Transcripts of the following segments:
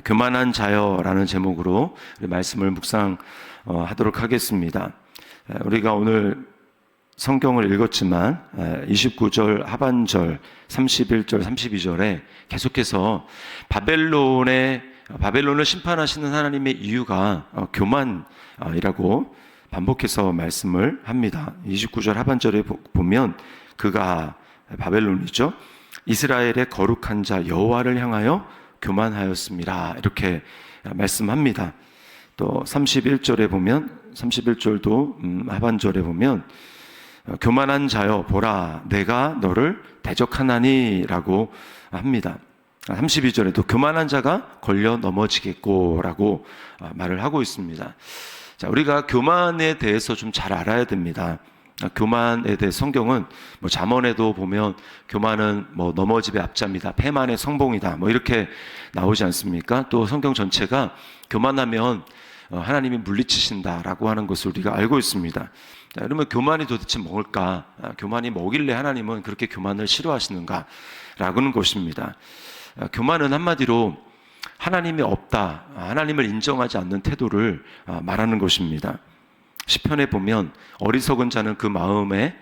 교만한 자여라는 제목으로 말씀을 묵상하도록 하겠습니다. 우리가 오늘 성경을 읽었지만 29절 하반절, 31절, 32절에 계속해서 바벨론을 심판하시는 하나님의 이유가 교만이라고 반복해서 말씀을 합니다. 29절 하반절에 보면 그가 바벨론이죠. 이스라엘의 거룩한 자 여호와를 향하여 교만하였습니다. 이렇게 말씀합니다. 또 31절에 보면 31절도 하반절에 보면 교만한 자여 보라 내가 너를 대적하나니 라고 합니다. 32절에도 교만한 자가 걸려 넘어지겠고 라고 말을 하고 있습니다. 자, 우리가 교만에 대해서 좀 잘 알아야 됩니다. 교만에 대해 성경은 잠언에도 보면 교만은 넘어집의 앞잡이다, 패만의 성봉이다 이렇게 나오지 않습니까? 또 성경 전체가 교만하면 하나님이 물리치신다라고 하는 것을 우리가 알고 있습니다. 자, 그러면 교만이 도대체 뭘까? 교만이 뭐길래 하나님은 그렇게 교만을 싫어하시는가? 라는 것입니다. 교만은 한마디로 하나님이 없다, 하나님을 인정하지 않는 태도를 말하는 것입니다. 시편에 보면 어리석은 자는 그 마음에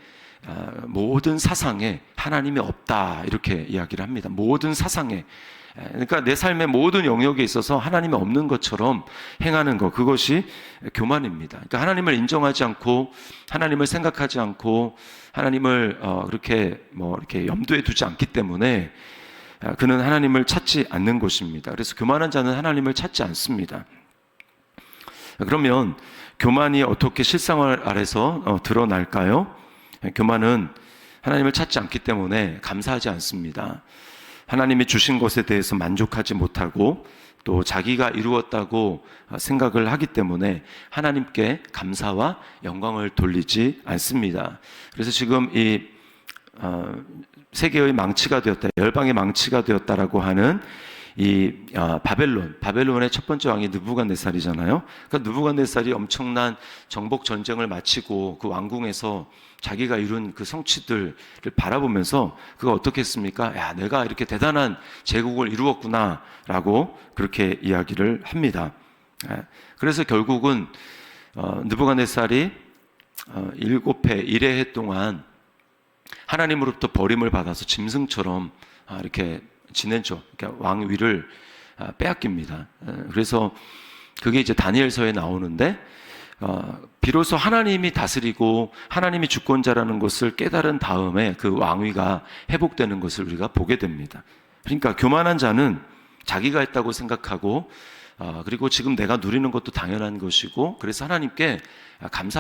모든 사상에 하나님이 없다 이렇게 이야기를 합니다. 모든 사상에, 그러니까 내 삶의 모든 영역에 있어서 하나님이 없는 것처럼 행하는 것, 그것이 교만입니다. 그러니까 하나님을 인정하지 않고 하나님을 생각하지 않고 하나님을 이렇게 염두에 두지 않기 때문에 그는 하나님을 찾지 않는 것입니다. 그래서 교만한 자는 하나님을 찾지 않습니다. 그러면 교만이 어떻게 실생활 아래서 드러날까요? 교만은 하나님을 찾지 않기 때문에 감사하지 않습니다. 하나님이 주신 것에 대해서 만족하지 못하고 또 자기가 이루었다고 생각을 하기 때문에 하나님께 감사와 영광을 돌리지 않습니다. 그래서 지금 이 세계의 망치가 되었다, 열방의 망치가 되었다라고 하는 이 바벨론의 첫 번째 왕이 느부갓네살이잖아요. 그러니까 느부갓네살이 엄청난 정복 전쟁을 마치고 그 왕궁에서 자기가 이룬 그 성취들을 바라보면서 그가 어떻게 했습니까? 야, 내가 이렇게 대단한 제국을 이루었구나라고 그렇게 이야기를 합니다. 그래서 결국은 느부갓네살이 7회, 1회 동안 하나님으로부터 버림을 받아서 짐승처럼 이렇게 지내죠. 그러니까 왕위를 빼앗깁니다. 그래서 그게 이제 다니엘서에 나오는데 비로소 하나님이 다스리고 하나님이 주권자라는 것을 깨달은 다음에 그 왕위가 회복되는 것을 우리가 보게 됩니다. 그러니까 교만한 자는 자기가 했다고 생각하고 그리고 지금 내가 누리는 것도 당연한 것이고 그래서 하나님께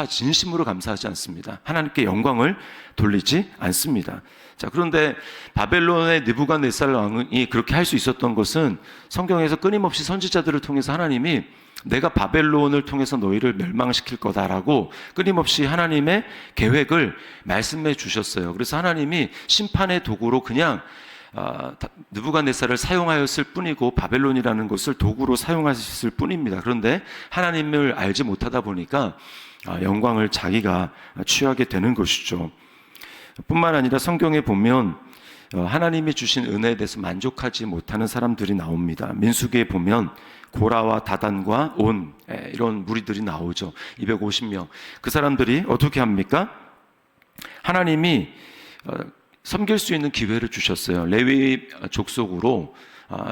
진심으로 감사하지 않습니다. 하나님께 영광을 돌리지 않습니다. 자, 그런데 바벨론의 느부갓네살 왕이 그렇게 할 수 있었던 것은 성경에서 끊임없이 선지자들을 통해서 하나님이 내가 바벨론을 통해서 너희를 멸망시킬 거다라고 끊임없이 하나님의 계획을 말씀해 주셨어요. 그래서 하나님이 심판의 도구로 그냥 느부갓네살을 사용하였을 뿐이고 바벨론이라는 것을 도구로 사용하셨을 뿐입니다. 그런데 하나님을 알지 못하다 보니까 영광을 자기가 취하게 되는 것이죠. 뿐만 아니라 성경에 보면 하나님이 주신 은혜에 대해서 만족하지 못하는 사람들이 나옵니다. 민수기에 보면 고라와 다단과 온 이런 무리들이 나오죠. 250명. 그 사람들이 어떻게 합니까? 하나님이 섬길 수 있는 기회를 주셨어요. 레위 족속으로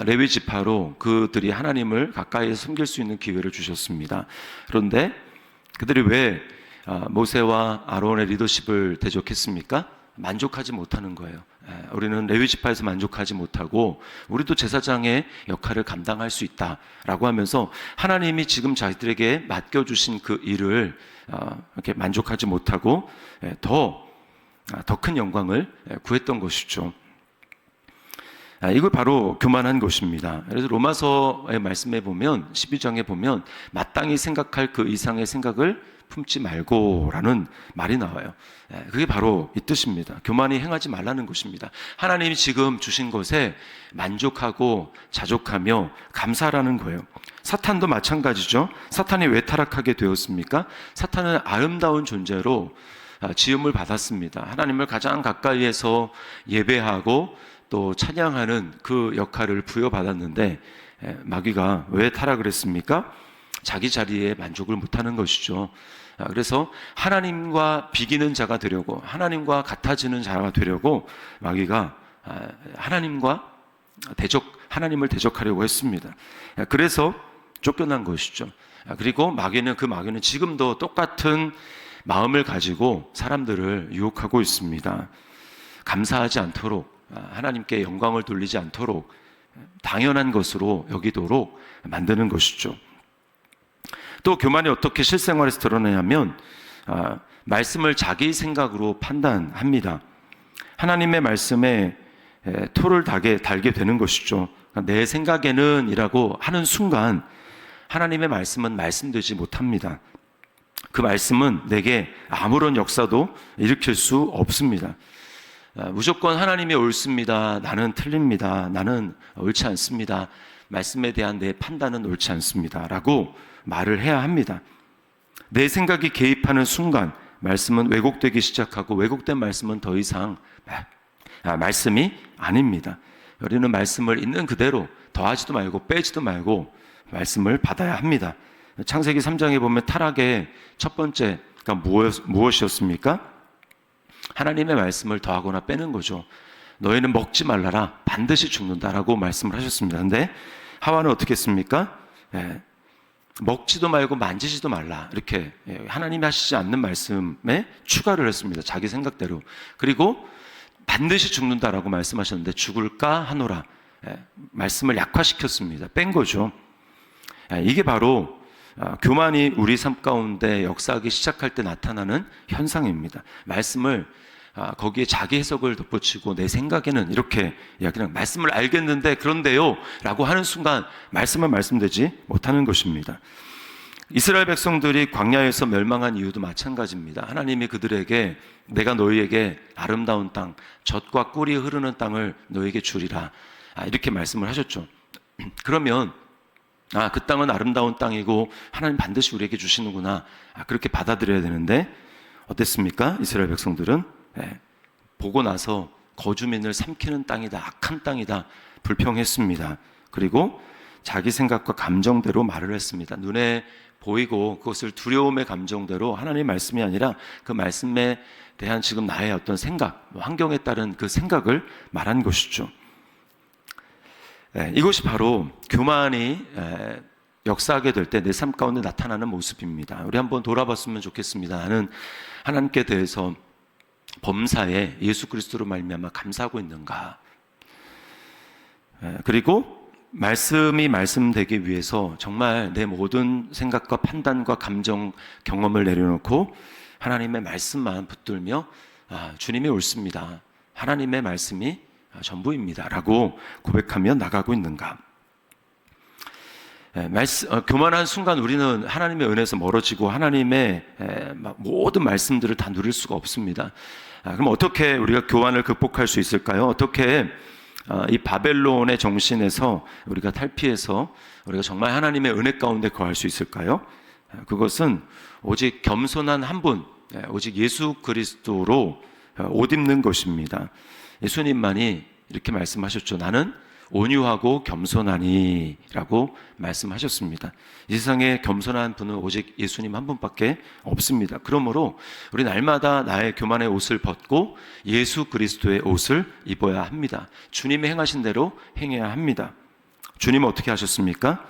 레위 지파로 그들이 하나님을 가까이에서 섬길 수 있는 기회를 주셨습니다. 그런데 그들이 왜 모세와 아론의 리더십을 대적했습니까? 만족하지 못하는 거예요. 우리는 레위 지파에서 만족하지 못하고 우리도 제사장의 역할을 감당할 수 있다라고 하면서 하나님이 지금 자기들에게 맡겨주신 그 일을 이렇게 만족하지 못하고 더 큰 영광을 구했던 것이죠. 이거 바로 교만한 것입니다. 그래서 로마서의 말씀에 보면 12장에 보면 마땅히 생각할 그 이상의 생각을 품지 말고라는 말이 나와요. 그게 바로 이 뜻입니다. 교만이 행하지 말라는 것입니다. 하나님이 지금 주신 것에 만족하고 자족하며 감사하라는 거예요. 사탄도 마찬가지죠. 사탄이 왜 타락하게 되었습니까? 사탄은 아름다운 존재로 지음을 받았습니다. 하나님을 가장 가까이에서 예배하고 또 찬양하는 그 역할을 부여받았는데 마귀가 왜 타락을 했습니까? 자기 자리에 만족을 못하는 것이죠. 그래서 하나님과 비기는 자가 되려고, 하나님과 같아지는 자가 되려고 마귀가 하나님을 대적하려고 했습니다. 그래서 쫓겨난 것이죠. 그리고 그 마귀는 지금도 똑같은 마음을 가지고 사람들을 유혹하고 있습니다. 감사하지 않도록, 하나님께 영광을 돌리지 않도록 당연한 것으로 여기도록 만드는 것이죠. 또 교만이 어떻게 실생활에서 드러내냐면 말씀을 자기 생각으로 판단합니다. 하나님의 말씀에 토를 달게 되는 것이죠. 내 생각에는 이라고 하는 순간 하나님의 말씀은 말씀되지 못합니다. 그 말씀은 내게 아무런 역사도 일으킬 수 없습니다. 무조건 하나님이 옳습니다. 나는 틀립니다. 나는 옳지 않습니다. 말씀에 대한 내 판단은 옳지 않습니다. 라고 말을 해야 합니다. 내 생각이 개입하는 순간 말씀은 왜곡되기 시작하고, 왜곡된 말씀은 더 이상 말씀이 아닙니다. 우리는 말씀을 있는 그대로 더하지도 말고 빼지도 말고 말씀을 받아야 합니다. 창세기 3장에 보면 타락의 첫 번째가 무엇이었습니까? 하나님의 말씀을 더하거나 빼는 거죠. 너희는 먹지 말라라, 반드시 죽는다라고 말씀을 하셨습니다. 그런데 하와는 어떻게 했습니까? 먹지도 말고 만지지도 말라, 이렇게 하나님이 하시지 않는 말씀에 추가를 했습니다. 자기 생각대로. 그리고 반드시 죽는다라고 말씀하셨는데 죽을까 하노라, 말씀을 약화시켰습니다. 뺀 거죠. 이게 바로 교만이 우리 삶 가운데 역사하기 시작할 때 나타나는 현상입니다. 말씀을 거기에 자기 해석을 덧붙이고 내 생각에는 이렇게 그냥 말씀을 알겠는데 그런데요 라고 하는 순간 말씀은 말씀되지 못하는 것입니다. 이스라엘 백성들이 광야에서 멸망한 이유도 마찬가지입니다. 하나님이 그들에게 내가 너희에게 아름다운 땅, 젖과 꿀이 흐르는 땅을 너희에게 주리라, 이렇게 말씀을 하셨죠. 그러면 그 땅은 아름다운 땅이고 하나님 반드시 우리에게 주시는구나, 그렇게 받아들여야 되는데 어땠습니까? 이스라엘 백성들은 보고 나서 거주민을 삼키는 땅이다, 악한 땅이다, 불평했습니다. 그리고 자기 생각과 감정대로 말을 했습니다. 눈에 보이고 그것을 두려움의 감정대로 하나님의 말씀이 아니라 그 말씀에 대한 지금 나의 어떤 생각, 환경에 따른 그 생각을 말한 것이죠. 이것이 바로 교만이 역사하게 될 때 내 삶 가운데 나타나는 모습입니다. 우리 한번 돌아봤으면 좋겠습니다. 나는 하나님께 대해서 범사에 예수 그리스도로 말미암아 감사하고 있는가? 그리고 말씀이 말씀되기 위해서 정말 내 모든 생각과 판단과 감정, 경험을 내려놓고 하나님의 말씀만 붙들며 주님이 옳습니다, 하나님의 말씀이 전부입니다 라고 고백하며 나가고 있는가? 교만한 순간 우리는 하나님의 은혜에서 멀어지고 하나님의 모든 말씀들을 다 누릴 수가 없습니다. 그럼 어떻게 우리가 교만을 극복할 수 있을까요? 어떻게 이 바벨론의 정신에서 우리가 탈피해서 우리가 정말 하나님의 은혜 가운데 거할 수 있을까요? 그것은 오직 겸손한 한 분, 오직 예수 그리스도로 옷 입는 것입니다. 예수님만이 이렇게 말씀하셨죠. 나는 온유하고 겸손하니 라고 말씀하셨습니다. 이 세상에 겸손한 분은 오직 예수님 한 분밖에 없습니다. 그러므로 우리 날마다 나의 교만의 옷을 벗고 예수 그리스도의 옷을 입어야 합니다. 주님이 행하신 대로 행해야 합니다. 주님은 어떻게 하셨습니까?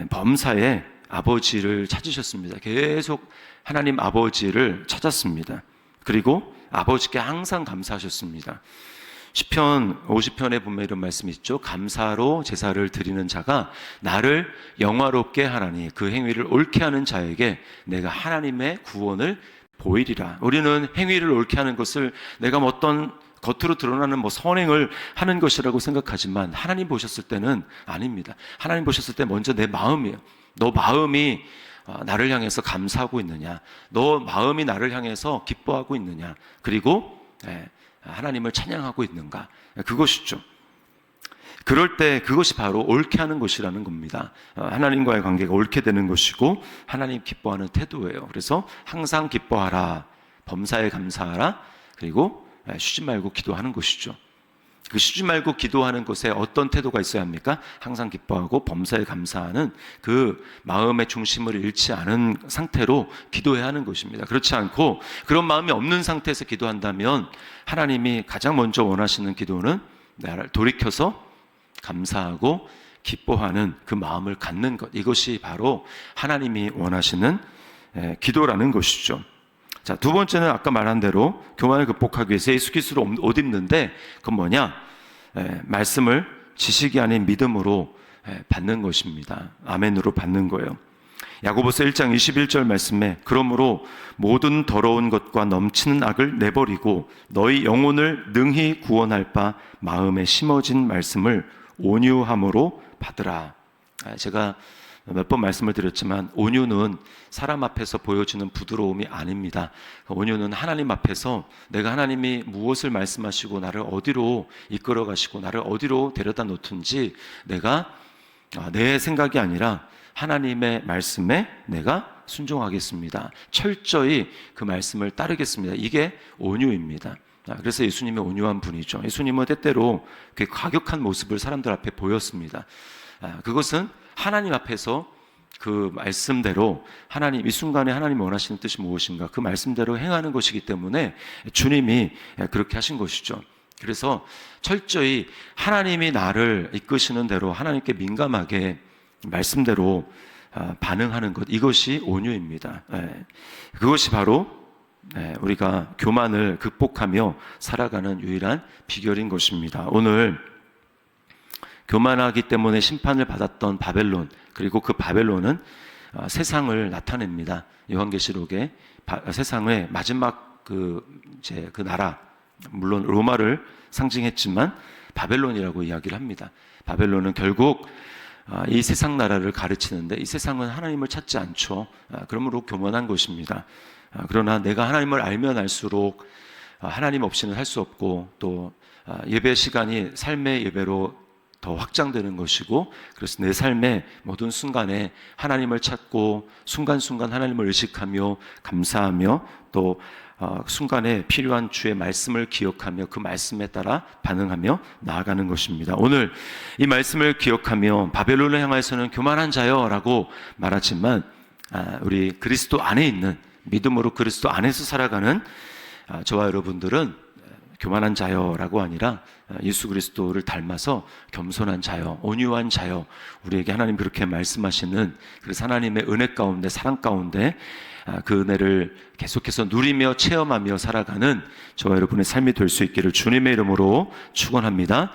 범사에 아버지를 찾으셨습니다. 계속 하나님 아버지를 찾았습니다. 그리고 아버지께 항상 감사하셨습니다. 시편 50편에 보면 이런 말씀이 있죠. 감사로 제사를 드리는 자가 나를 영화롭게 하나니 그 행위를 옳게 하는 자에게 내가 하나님의 구원을 보이리라. 우리는 행위를 옳게 하는 것을 내가 어떤 겉으로 드러나는 선행을 하는 것이라고 생각하지만 하나님 보셨을 때는 아닙니다. 하나님 보셨을 때 먼저 내 마음이에요. 너 마음이 나를 향해서 감사하고 있느냐, 너 마음이 나를 향해서 기뻐하고 있느냐, 그리고 하나님을 찬양하고 있는가, 그것이죠. 그럴 때 그것이 바로 옳게 하는 것이라는 겁니다. 하나님과의 관계가 옳게 되는 것이고 하나님 기뻐하는 태도예요. 그래서 항상 기뻐하라, 범사에 감사하라, 그리고 쉬지 말고 기도하는 것이죠. 그 쉬지 말고 기도하는 것에 어떤 태도가 있어야 합니까? 항상 기뻐하고 범사에 감사하는 그 마음의 중심을 잃지 않은 상태로 기도해야 하는 것입니다. 그렇지 않고 그런 마음이 없는 상태에서 기도한다면 하나님이 가장 먼저 원하시는 기도는 나를 돌이켜서 감사하고 기뻐하는 그 마음을 갖는 것, 이것이 바로 하나님이 원하시는 기도라는 것이죠. 자, 두 번째는 아까 말한 대로 교만을 극복하기 위해서 예수 그리스도를 옷 입는데 그건 뭐냐? 말씀을 지식이 아닌 믿음으로 받는 것입니다. 아멘으로 받는 거예요. 야고보서 1장 21절 말씀에 그러므로 모든 더러운 것과 넘치는 악을 내버리고 너희 영혼을 능히 구원할 바 마음에 심어진 말씀을 온유함으로 받으라. 제가 몇 번 말씀을 드렸지만 온유는 사람 앞에서 보여지는 부드러움이 아닙니다. 온유는 하나님 앞에서 내가 하나님이 무엇을 말씀하시고 나를 어디로 이끌어 가시고 나를 어디로 데려다 놓든지 내가 내 생각이 아니라 하나님의 말씀에 내가 순종하겠습니다. 철저히 그 말씀을 따르겠습니다. 이게 온유입니다. 그래서 예수님이 온유한 분이죠. 예수님은 때때로 그 과격한 모습을 사람들 앞에 보였습니다. 그것은 하나님 앞에서 그 말씀대로 하나님, 이 순간에 하나님이 원하시는 뜻이 무엇인가 그 말씀대로 행하는 것이기 때문에 주님이 그렇게 하신 것이죠. 그래서 철저히 하나님이 나를 이끄시는 대로 하나님께 민감하게 말씀대로 반응하는 것, 이것이 온유입니다. 그것이 바로 우리가 교만을 극복하며 살아가는 유일한 비결인 것입니다. 오늘 교만하기 때문에 심판을 받았던 바벨론, 그리고 그 바벨론은 세상을 나타냅니다. 요한계시록에 세상의 마지막 그 나라, 물론 로마를 상징했지만 바벨론이라고 이야기를 합니다. 바벨론은 결국 이 세상 나라를 가르치는데 이 세상은 하나님을 찾지 않죠. 그러므로 교만한 것입니다. 그러나 내가 하나님을 알면 알수록 하나님 없이는 할 수 없고 또 예배 시간이 삶의 예배로 더 확장되는 것이고, 그래서 내 삶의 모든 순간에 하나님을 찾고 순간순간 하나님을 의식하며 감사하며 또 순간에 필요한 주의 말씀을 기억하며 그 말씀에 따라 반응하며 나아가는 것입니다. 오늘 이 말씀을 기억하며 바벨론을 향해서는 교만한 자여 라고 말하지만 우리 그리스도 안에 있는 믿음으로 그리스도 안에서 살아가는 저와 여러분들은 교만한 자여라고 아니라 예수 그리스도를 닮아서 겸손한 자여, 온유한 자여, 우리에게 하나님 그렇게 말씀하시는, 그래서 하나님의 은혜 가운데 사랑 가운데 그 은혜를 계속해서 누리며 체험하며 살아가는 저와 여러분의 삶이 될 수 있기를 주님의 이름으로 축원합니다.